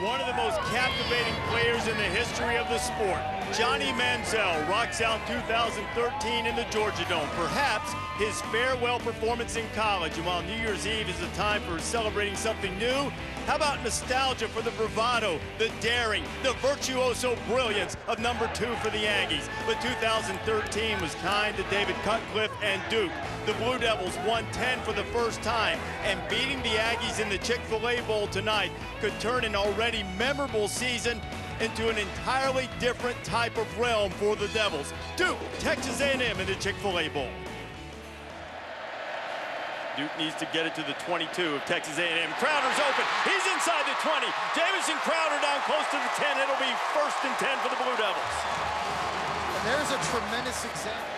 One of the most captivating players in the history of the sport, Johnny Manziel, rocks out 2013 in the Georgia Dome. Perhaps his farewell performance in college. And while New Year's Eve is a time for celebrating something new, how about nostalgia for the bravado, the daring, the virtuoso brilliance of number 2 for the Aggies? But 2013 was kind to David Cutcliffe and Duke. The Blue Devils won 10 for the first time, and beating the Aggies in the Chick-Fil-A Bowl tonight could turn an already memorable season into an entirely different type of realm for the Devils. Duke, Texas A&M in the Chick-Fil-A Bowl. Duke needs to get it to the 22 of Texas A&M. Crowder's open. He's inside the 20. Jamison Crowder down close to the 10. It'll be 1st and 10 for the Blue Devils. And there's a tremendous example.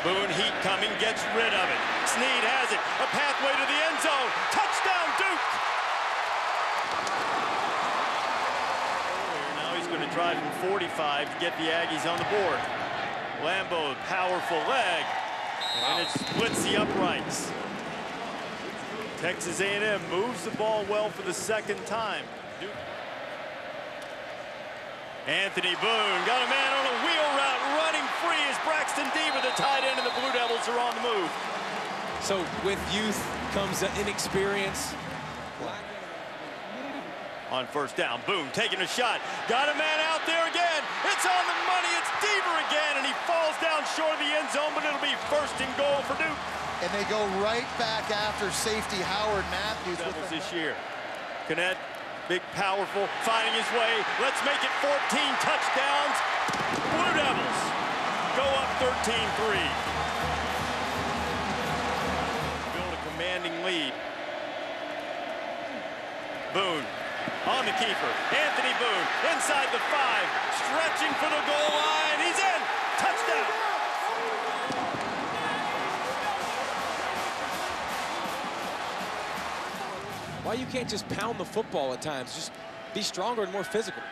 Boone heat coming, gets rid of it. Snead has it. A pathway to the end zone. Touchdown, Duke! Now he's going to drive from 45 to get the Aggies on the board. Lambo, a powerful leg. And it splits the uprights. Texas A&M moves the ball well for the second time. Duke. Anthony Boone got a man on a wheel route running free as Braxton Deaver, the tight end, and the Blue Devils are on the move. So with youth comes inexperience. On first down, Boone taking a shot. Got a man out there again. It's on the money. It's Deaver again, and he falls down short of the end zone, but it'll be 1st and goal for Duke. And they go right back after safety Howard Matthews. Devils this year. Connect, big, powerful, finding his way. Let's make it 14 touchdowns. Blue Devils go up 13-3. Build a commanding lead. Boone. On the keeper, Anthony Boone, inside the 5, stretching for the goal line. He's in. Touchdown. Why you can't just pound the football at times? Just be stronger and more physical.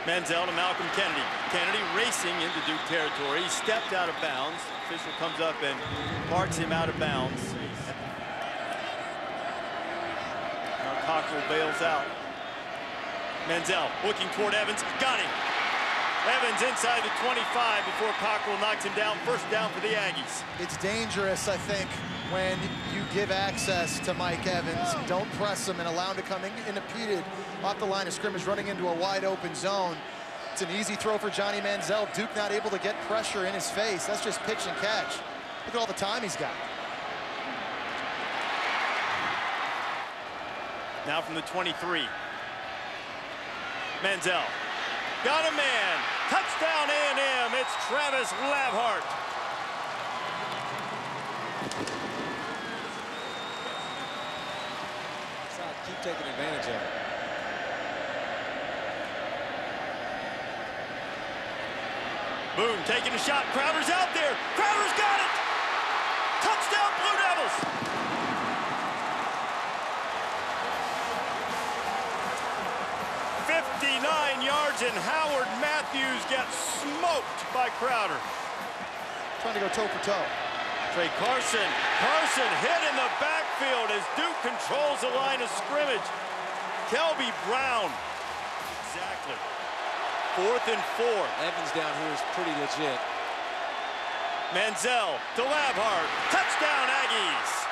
Manziel to Malcolm Kennedy. Kennedy racing into Duke territory. He stepped out of bounds. Official comes up and marks him out of bounds. Cockrell bails out. Manziel looking toward Evans. Got him. Evans inside the 25 before Cockrell knocks him down. 1st down for the Aggies. It's dangerous, I think, when you give access to Mike Evans. Don't press him and allow him to come in unimpeded off the line of scrimmage, running into a wide open zone. It's an easy throw for Johnny Manziel. Duke not able to get pressure in his face. That's just pitch and catch. Look at all the time he's got. Now from the 23. Manziel. Got a man. Touchdown A&M. It's Travis Labhart. Keep taking advantage of it. Boone taking a shot. Crowder's out there. Crowder's got it. Touchdown Blue Devils. 59 yards, and Howard Matthews gets smoked by Crowder. Trying to go toe for toe. Trey Carson. Carson hit in the backfield as Duke controls the line of scrimmage. Kelby Brown. Exactly. 4th and 4. Evans down here is pretty legit. Manziel to Labhart. Touchdown Aggies.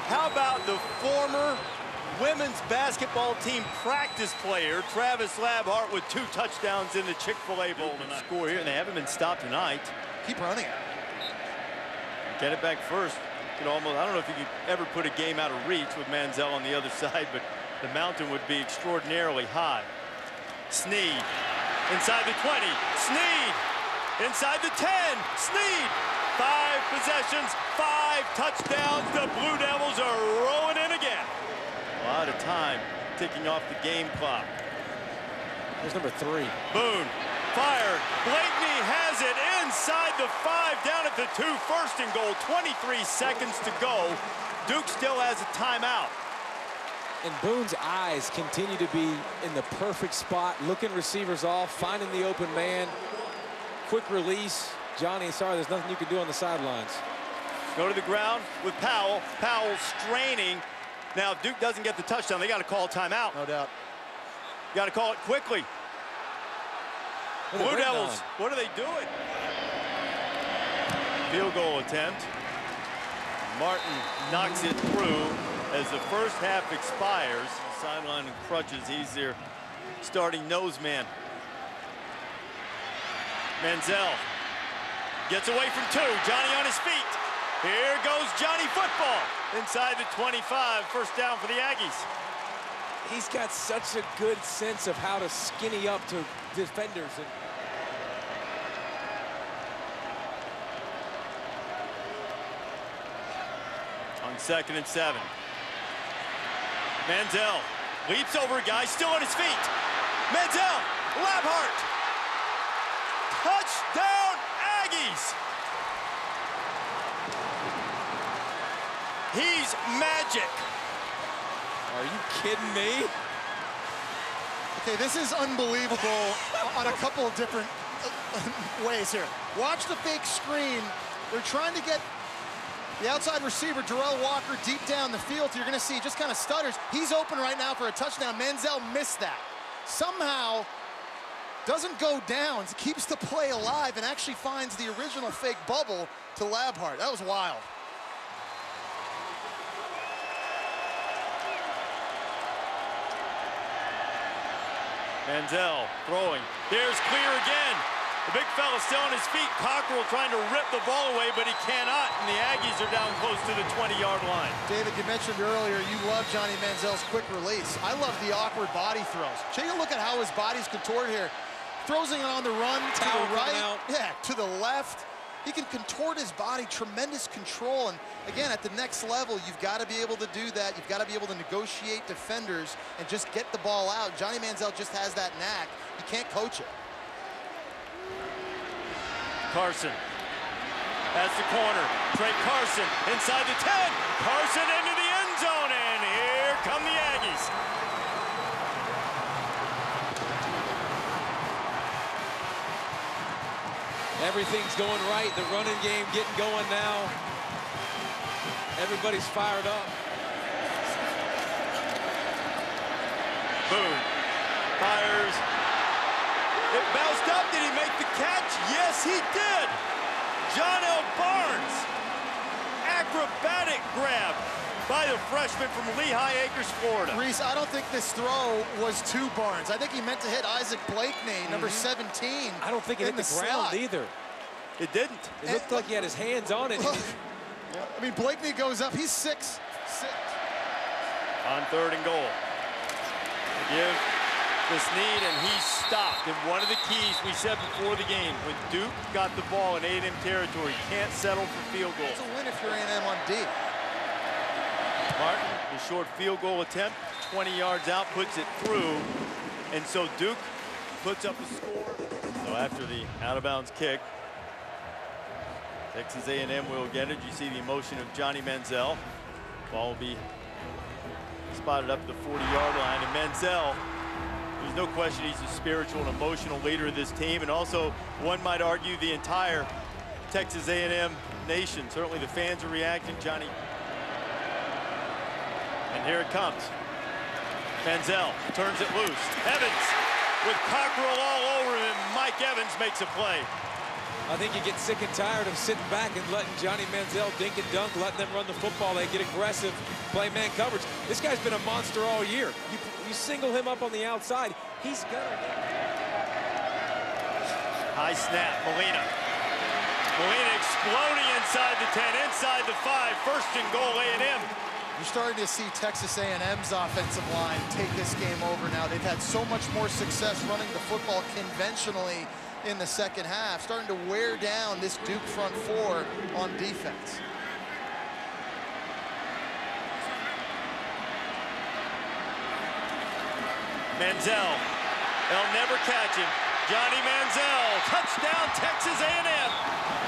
How about the former women's basketball team practice player, Travis Labhart, with 2 touchdowns in the Chick-Fil-A Bowl tonight. Score here, and they haven't been stopped tonight. Keep running. Get it back first. Could almost, I don't know if you could ever put a game out of reach with Manziel on the other side, but the mountain would be extraordinarily high. Snead inside the 20. Snead inside the 10. Snead. 5 possessions, 5 touchdowns. The Blue Devils are rolling in again. A lot of time ticking off the game clock. There's number 3. Boone fired. Blakeney has it inside the 5, down at the 2. 1st and goal. 23 seconds to go. Duke still has a timeout. And Boone's eyes continue to be in the perfect spot, looking receivers off, finding the open man. Quick release. Johnny, sorry, there's nothing you can do on the sidelines. Go to the ground with Powell. Powell straining. Now, if Duke doesn't get the touchdown, they got to call a timeout. No doubt. Got to call it quickly. Blue Devils, what are they doing? Field goal attempt. Martin knocks it through as the first half expires. Sideline and crutches. He's their starting nose man. Manziel gets away from two. Johnny on his feet. Here goes Johnny football. Inside the 25. First down for the Aggies. He's got such a good sense of how to skinny up to defenders. On 2nd and 7. Manziel leaps over a guy still on his feet. Manziel, Labhart. Touchdown, Aggies. He's magic. Are you kidding me? Okay, this is unbelievable on a couple of different ways here. Watch the fake screen. They're trying to get the outside receiver, Darrell Walker, deep down the field. You're going to see just kind of stutters. He's open right now for a touchdown. Manziel missed that. Somehow doesn't go down, keeps the play alive, and actually finds the original fake bubble to Labhart. That was wild. Manziel throwing. There's clear again. The big fella still on his feet. Cockrell trying to rip the ball away, but he cannot, and the Aggies are down close to the 20-yard line. David, you mentioned earlier you love Johnny Manziel's quick release. I love the awkward body throws. Take a look at how his body's contorted here. Throws it on the run to the right, to the left. He can contort his body, tremendous control. And again, at the next level, you've got to be able to do that. You've got to be able to negotiate defenders and just get the ball out. Johnny Manziel just has that knack. You can't coach it. Carson. That's the corner. Trey Carson inside the 10. Carson into the end zone, and here come the Aggies. Everything's going right. The running game getting going now. Everybody's fired up. Boone fires. It bounced up. Did he make the catch? Yes, he did. John L. Barnes. Acrobatic grab by the freshman from Lehigh Acres, Florida. Reese, I don't think this throw was to Barnes. I think he meant to hit Isaac Blakeney, number 17. I don't think it hit the ground slot either. It didn't. It looked like he had his hands on it. I mean, Blakeney goes up. He's 6'6". On 3rd and goal. Give this need, and he's stopped. And one of the keys we said before the game, when Duke got the ball in A&M territory, can't settle for field goals. It's a win if you're A&M on D. Martin, the short field goal attempt, 20 yards out, puts it through. And so Duke puts up a score. So after the out-of-bounds kick, Texas A&M will get it. You see the emotion of Johnny Manziel. Ball will be spotted up the 40-yard line. And Manziel, there's no question he's a spiritual and emotional leader of this team. And also, one might argue, the entire Texas A&M nation. Certainly the fans are reacting. Johnny. And here it comes. Manziel turns it loose. Evans with Cockrell all over him. Mike Evans makes a play. I think you get sick and tired of sitting back and letting Johnny Manziel dink and dunk, letting them run the football. They get aggressive, play man coverage. This guy's been a monster all year. You single him up on the outside, he's gonna get it. High snap, Molina. Molina exploding inside the 10, inside the 5. First and goal, A&M. You're starting to see Texas A&M's offensive line take this game over now. They've had so much more success running the football conventionally in the second half, starting to wear down this Duke front four on defense. Manziel, they'll never catch him. Johnny Manziel, touchdown Texas A&M,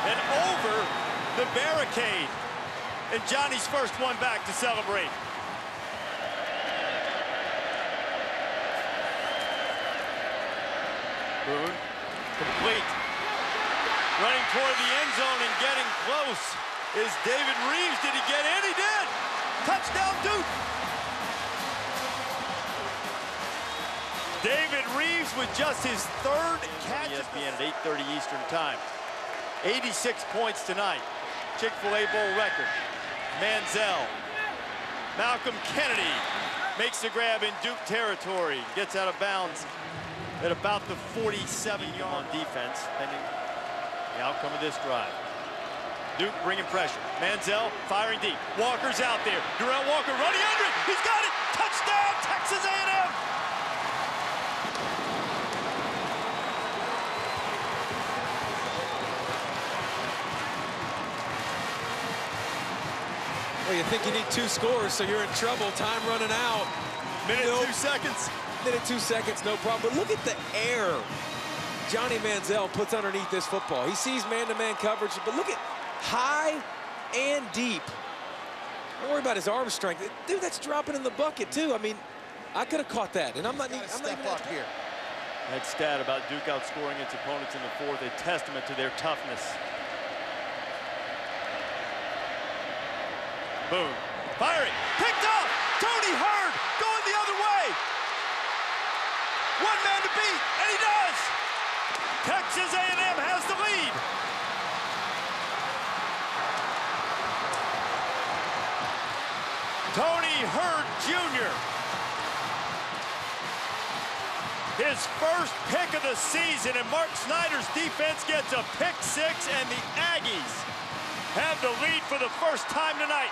and over the barricade. And Johnny's first one back to celebrate. Boone, complete. Running toward the end zone and getting close is David Reeves. Did he get in? He did. Touchdown, Duke. David Reeves with just his third catch. ESPN at 8:30 Eastern time. 86 points tonight. Chick-Fil-A Bowl record. Manziel. Malcolm Kennedy makes the grab in Duke territory. Gets out of bounds at about the 47-yard on defense, pending the outcome of this drive. Duke bringing pressure. Manziel firing deep. Walker's out there. Darrell Walker running under it. He's got it. Touchdown, Texas A&M. Well, you think you need 2 scores, so you're in trouble. Time running out. Minute, 2 seconds. Minute, 2 seconds, no problem. But look at the air Johnny Manziel puts underneath this football. He sees man-to-man coverage, but look at high and deep. Don't worry about his arm strength. Dude, that's dropping in the bucket, too. I mean, I could have caught that, and I'm not even up here. That stat about Duke outscoring its opponents in the fourth, a testament to their toughness. Boom. Firing. Picked up. Tony Hurd going the other way. One man to beat, and he does. Texas A&M has the lead. Tony Hurd Jr. His first pick of the season, and Mark Snyder's defense gets a pick 6, and the Aggies have the lead for the first time tonight.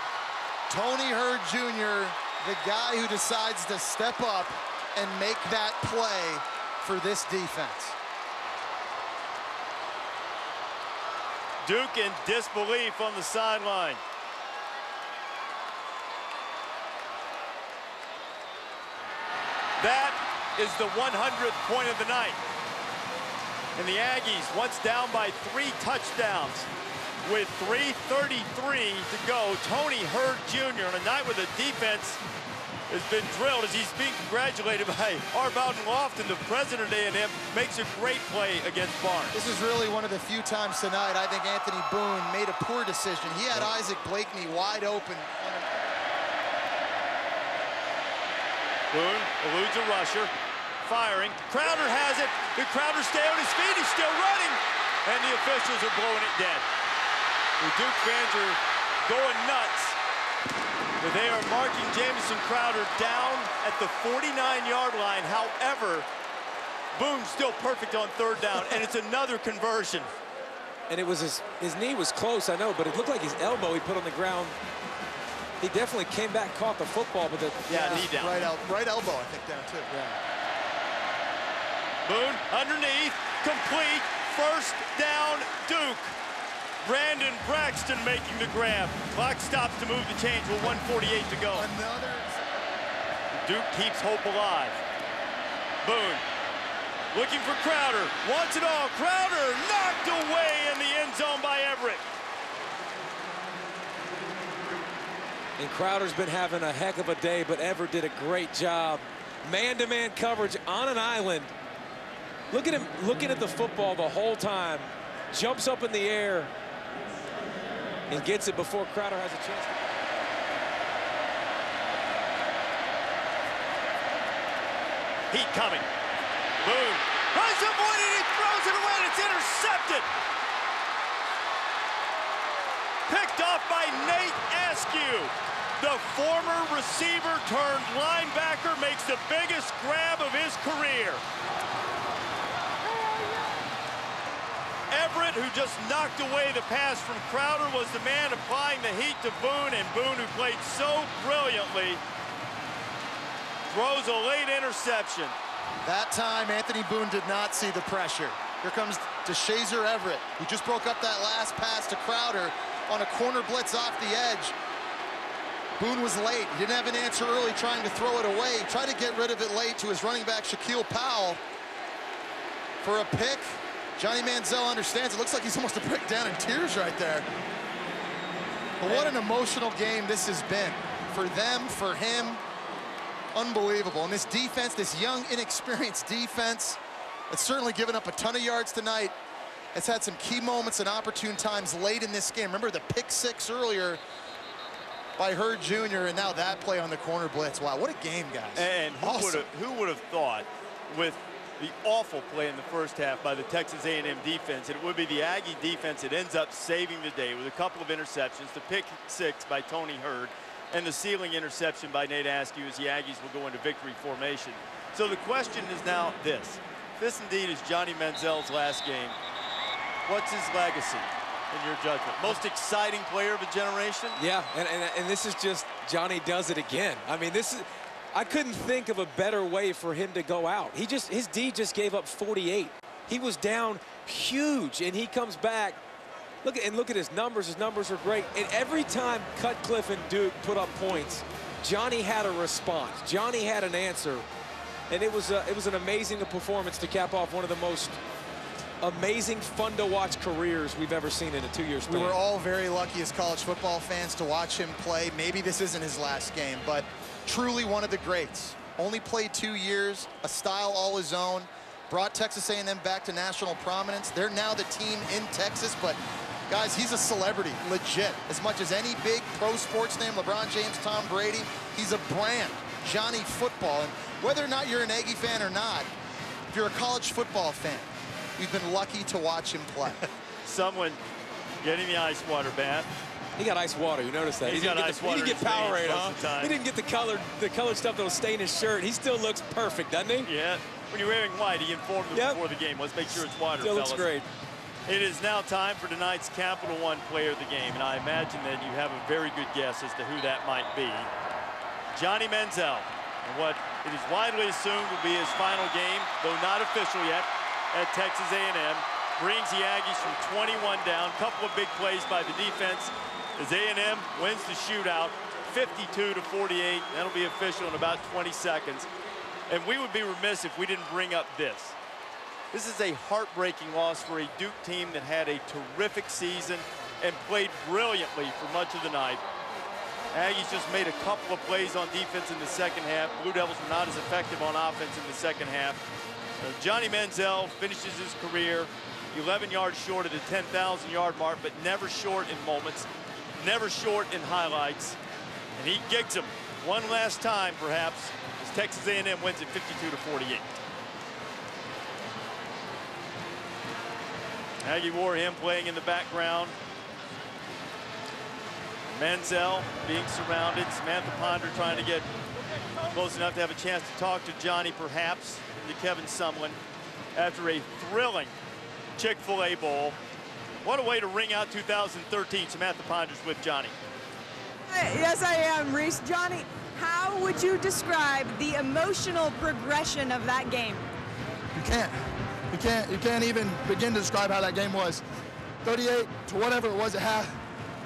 Tony Hurd Jr., the guy who decides to step up and make that play for this defense. Duke in disbelief on the sideline. That is the 100th point of the night. And the Aggies, once down by 3 touchdowns, with 3:33 to go, Tony Hurd Jr. on a night where the defense has been drilled as he's being congratulated by Bowden Lofton, the president of A&M, makes a great play against Barnes. This is really one of the few times tonight I think Anthony Boone made a poor decision. He had Isaac Blakeney wide open. Boone eludes a rusher, firing. Crowder has it. Did Crowder stay on his feet? He's still running, and the officials are blowing it dead. The Duke fans are going nuts. But they are marking Jamison Crowder down at the 49-yard line. However, Boone's still perfect on 3rd down, and it's another conversion. And it was his knee was close, I know, but it looked like his elbow he put on the ground. He definitely came back, caught the football, but knee down. Right elbow, I think, down too. Yeah. Boone underneath, complete, 1st down, Duke. Brandon Braxton making the grab. Clock stops to move the chains with 1:48 to go. Duke keeps hope alive. Boone looking for Crowder. Wants it all. Crowder knocked away in the end zone by Everett. And Crowder's been having a heck of a day, but Everett did a great job. Man-to-man coverage on an island. Look at him looking at the football the whole time. Jumps up in the air and gets it before Crowder has a chance to. Heat coming. Boone runs up one and he throws it away and it's intercepted. Picked off by Nate Askew. The former receiver turned linebacker makes the biggest grab of his career. Everett, who just knocked away the pass from Crowder, was the man applying the heat to Boone, and Boone, who played so brilliantly, throws a late interception. That time, Anthony Boone did not see the pressure. Here comes DeShazer Everett, who just broke up that last pass to Crowder on a corner blitz off the edge. Boone was late. He didn't have an answer early trying to throw it away. He tried to get rid of it late to his running back, Shaquille Powell, for a pick. Johnny Manziel understands. It looks like he's almost to break down in tears right there. But what an emotional game this has been. For them, for him, unbelievable. And this defense, this young, inexperienced defense, it's certainly given up a ton of yards tonight. has had some key moments and opportune times late in this game. Remember the pick six earlier by Hurd Jr., and now that play on the corner blitz. Wow, what a game, guys. And who would have thought, with the awful play in the first half by the Texas A&M defense, it would be the Aggie defense that ends up saving the day with a couple of interceptions, the pick six by Tony Hurd, and the ceiling interception by Nate Askew as the Aggies will go into victory formation. So the question is now this. If this indeed is Johnny Manziel's last game, what's his legacy in your judgment? Most exciting player of a generation? Yeah, and this is just Johnny does it again. I mean, this is, I couldn't think of a better way for him to go out. His D just gave up 48. He was down huge, and he comes back. Look at his numbers. His numbers are great. And every time Cutcliffe and Duke put up points, Johnny had a response. Johnny had an answer, and it was an amazing performance to cap off one of the most amazing, fun-to-watch careers we've ever seen in a 2-year span. We were all very lucky as college football fans to watch him play. Maybe this isn't his last game, but truly one of the greats. Only played 2 years, a style all his own, brought Texas A&M back to national prominence. They're now the team in Texas, but guys, he's a celebrity, legit. As much as any big pro sports name, LeBron James, Tom Brady, he's a brand, Johnny Football. And whether or not you're an Aggie fan or not, if you're a college football fan, we've been lucky to watch him play. Someone getting the ice water bath. He got ice water. You noticed that? He didn't get Powerade, huh? He didn't get the colored stuff that will stain his shirt. He still looks perfect, doesn't he? Yeah. When you're wearing white, he informed them before the game. Let's make sure it's water, Still fellas. looks great. It is now time for tonight's Capital One Player of the Game, and I imagine that you have a very good guess as to who that might be. Johnny Manziel, and what it is widely assumed will be his final game, though not official yet, at Texas A&M, brings the Aggies from 21 down. Couple of big plays by the defense as A&M wins the shootout 52-48. That'll be official in about 20 seconds. And we would be remiss if we didn't bring up this. This is a heartbreaking loss for a Duke team that had a terrific season and played brilliantly for much of the night. Aggies just made a couple of plays on defense in the second half. Blue Devils were not as effective on offense in the second half. Johnny Manziel finishes his career 11 yards short of the 10,000-yard mark, but never short in moments, never short in highlights. And he gigs them one last time, perhaps, as Texas A&M wins it 52-48. Aggie wore him playing in the background. Manziel being surrounded. Samantha Ponder trying to get close enough to have a chance to talk to Johnny, perhaps, to Kevin Sumlin after a thrilling Chick-Fil-A bowl. What a way to ring out 2013. Samantha Ponder's with Johnny. Yes, I am, Reese. Johnny, how would you describe the emotional progression of that game? You can't even begin to describe how that game was. 38 to whatever it was at half.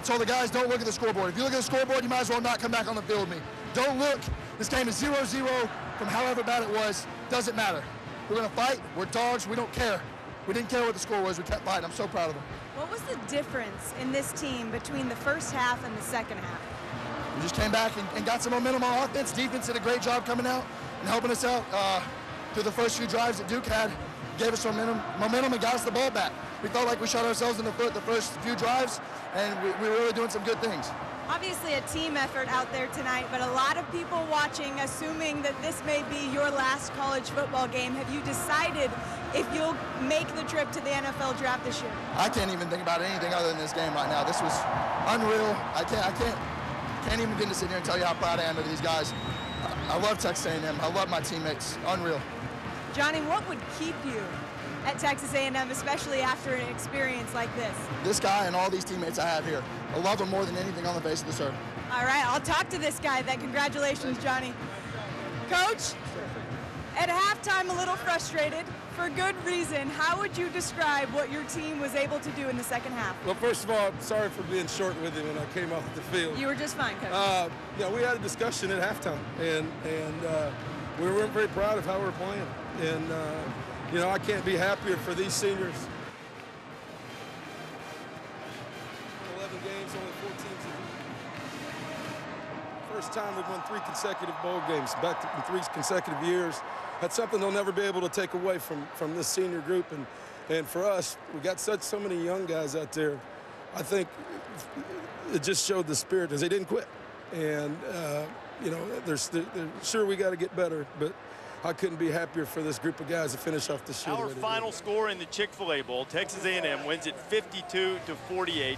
So the guys, don't look at the scoreboard. If you look at the scoreboard, you might as well not come back on the field with me. Don't look. This game is 0-0 from however bad it was. Doesn't matter. We're going to fight. We're dogs. We don't care. We didn't care what the score was. We kept fighting. I'm so proud of them. What was the difference in this team between the first half and the second half? We just came back and got some momentum on offense. Defense did a great job coming out and helping us out through the first few drives that Duke had. Gave us momentum and got us the ball back. We felt like we shot ourselves in the foot the first few drives, and we were really doing some good things. Obviously a team effort out there tonight, but a lot of people watching, assuming that this may be your last college football game. Have you decided if you'll make the trip to the NFL draft this year? I can't even think about anything other than this game right now. This was unreal. I can't even begin to sit here and tell you how proud I am of these guys. I love Texas A&M. I love my teammates. Unreal. Johnny, what would keep you at Texas A&M, especially after an experience like this? This guy and all these teammates I have here. I love them more than anything on the face of this earth. All right, I'll talk to this guy then. Congratulations, Johnny. Coach, at halftime, a little frustrated, for good reason. How would you describe what your team was able to do in the second half? Well, first of all, sorry for being short with him when I came off the field. You were just fine, Coach. We had a discussion at halftime, and we weren't very proud of how we were playing. And, I can't be happier for these seniors. 11 games, only 4 teams. First time we've won 3 consecutive bowl games, back in 3 consecutive years. That's something they'll never be able to take away from this senior group. And And for us, we got so many young guys out there. I think it just showed the spirit because they didn't quit. And, you know, they're sure we got to get better, but I couldn't be happier for this group of guys to finish off the show. Our final score in the Chick-Fil-A Bowl, Texas A&M wins it 52-48.